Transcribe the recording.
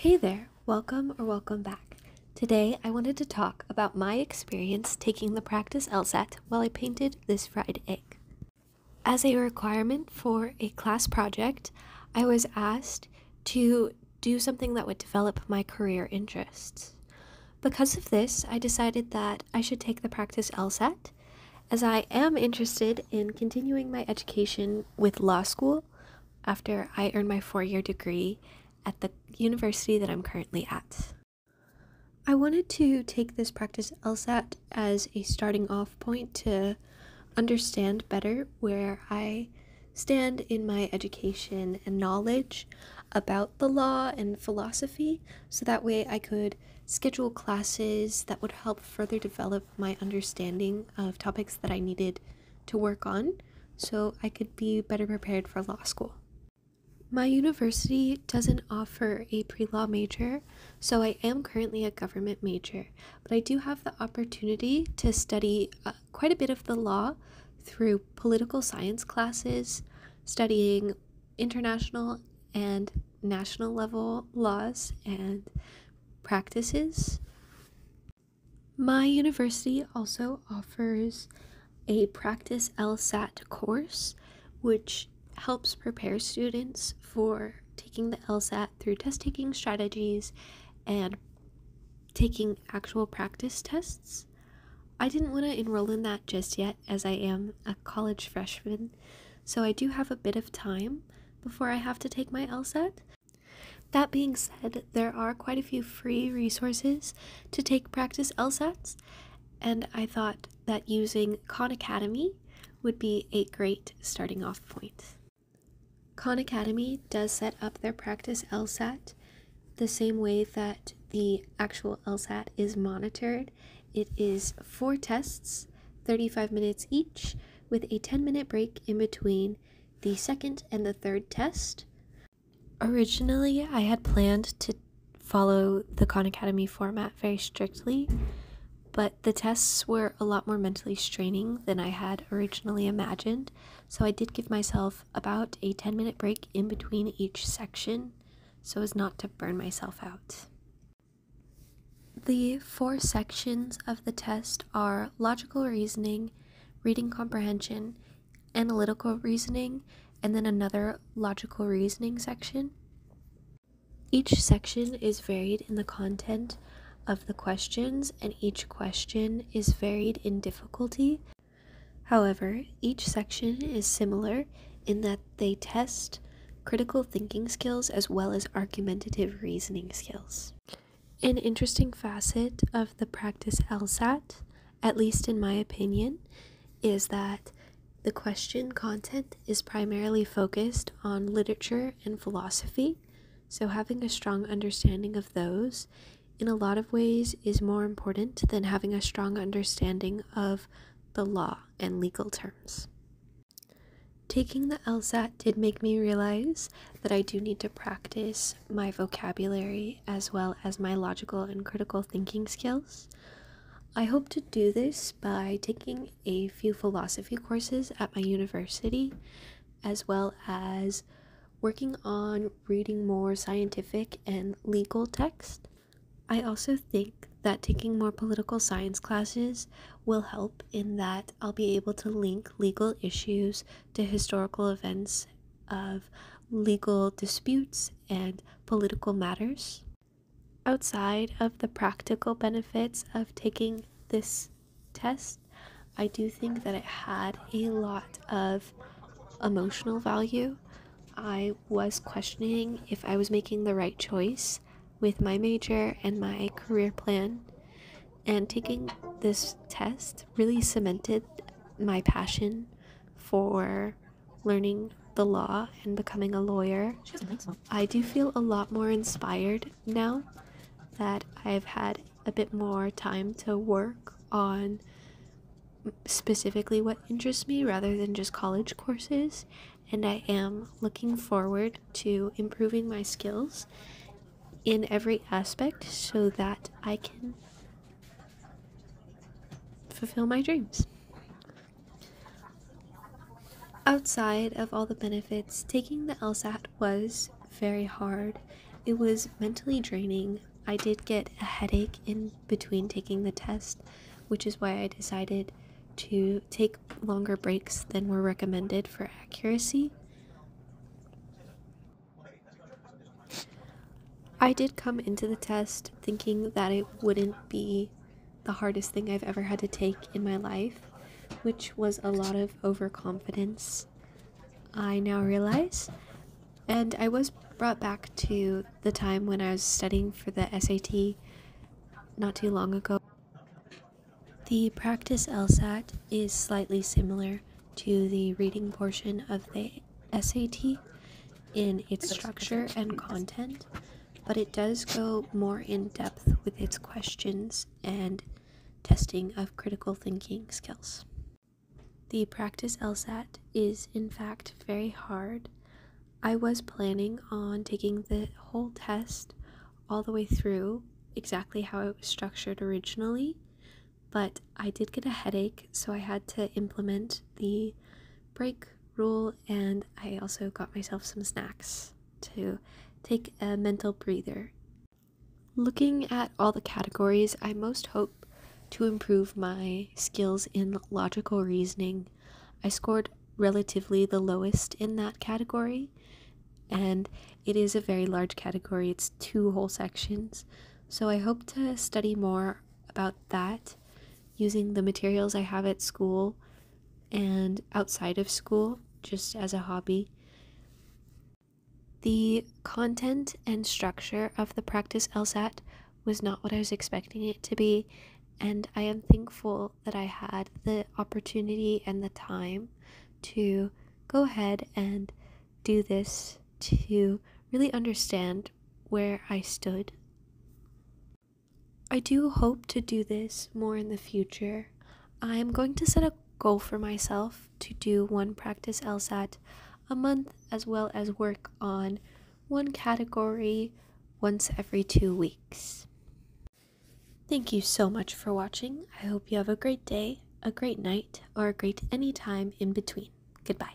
Hey there, welcome back. Today I wanted to talk about my experience taking the practice LSAT while I painted this fried egg. As a requirement for a class project, I was asked to do something that would develop my career interests. Because of this, I decided that I should take the practice LSAT, as I am interested in continuing my education with law school after I earn my 4-year degree at the university that I'm currently at. I wanted to take this practice LSAT as a starting off point to understand better where I stand in my education and knowledge about the law and philosophy, so that way I could schedule classes that would help further develop my understanding of topics that I needed to work on so I could be better prepared for law school. My university doesn't offer a pre-law major, so I am currently a government major, but I do have the opportunity to study quite a bit of the law through political science classes, studying international and national level laws and practices. My university also offers a practice LSAT course, which helps prepare students for taking the LSAT through test-taking strategies and taking actual practice tests. I didn't want to enroll in that just yet, as I am a college freshman, so I do have a bit of time before I have to take my LSAT. That being said, there are quite a few free resources to take practice LSATs, and I thought that using Khan Academy would be a great starting off point. Khan Academy does set up their practice LSAT the same way that the actual LSAT is monitored. It is 4 tests, 35 minutes each, with a 10-minute break in between the second and the third test. Originally, I had planned to follow the Khan Academy format very strictly, but the tests were a lot more mentally straining than I had originally imagined, so I did give myself about a 10-minute break in between each section so as not to burn myself out. The 4 sections of the test are logical reasoning, reading comprehension, analytical reasoning, and then another logical reasoning section. Each section is varied in the content of the questions, and each question is varied in difficulty. However, each section is similar in that they test critical thinking skills as well as argumentative reasoning skills. An interesting facet of the practice LSAT, at least in my opinion, is that the question content is primarily focused on literature and philosophy, so having a strong understanding of those in a lot of ways is more important than having a strong understanding of the law and legal terms. Taking the LSAT did make me realize that I do need to practice my vocabulary as well as my logical and critical thinking skills. I hope to do this by taking a few philosophy courses at my university, as well as working on reading more scientific and legal text. I also think that taking more political science classes will help in that I'll be able to link legal issues to historical events of legal disputes and political matters. Outside of the practical benefits of taking this test, I do think that it had a lot of emotional value. I was questioning if I was making the right choice with my major and my career plan, and taking this test really cemented my passion for learning the law and becoming a lawyer. I do feel a lot more inspired now that I've had a bit more time to work on specifically what interests me rather than just college courses, and I am looking forward to improving my skills in every aspect so that I can fulfill my dreams. Outside of all the benefits, taking the LSAT was very hard It was mentally draining. I did get a headache in between taking the test, which is why I decided to take longer breaks than were recommended for accuracy. I did come into the test thinking that it wouldn't be the hardest thing I've ever had to take in my life, which was a lot of overconfidence, I now realize. And I was brought back to the time when I was studying for the SAT not too long ago. The practice LSAT is slightly similar to the reading portion of the SAT in its structure and content, but it does go more in depth with its questions and testing of critical thinking skills. The practice LSAT is in fact very hard. I was planning on taking the whole test all the way through exactly how it was structured originally, but I did get a headache, so I had to implement the break rule, and I also got myself some snacks to take a mental breather. Looking at all the categories, I most hope to improve my skills in logical reasoning. I scored relatively the lowest in that category, and it is a very large category. It's 2 whole sections, so I hope to study more about that using the materials I have at school and outside of school just as a hobby. The content and structure of the practice LSAT was not what I was expecting it to be, and I am thankful that I had the opportunity and the time to go ahead and do this to really understand where I stood. I do hope to do this more in the future. I'm going to set a goal for myself to do 1 practice LSAT a month, as well as work on 1 category once every 2 weeks. Thank you so much for watching. I hope you have a great day, a great night, or a great any time in between. Goodbye.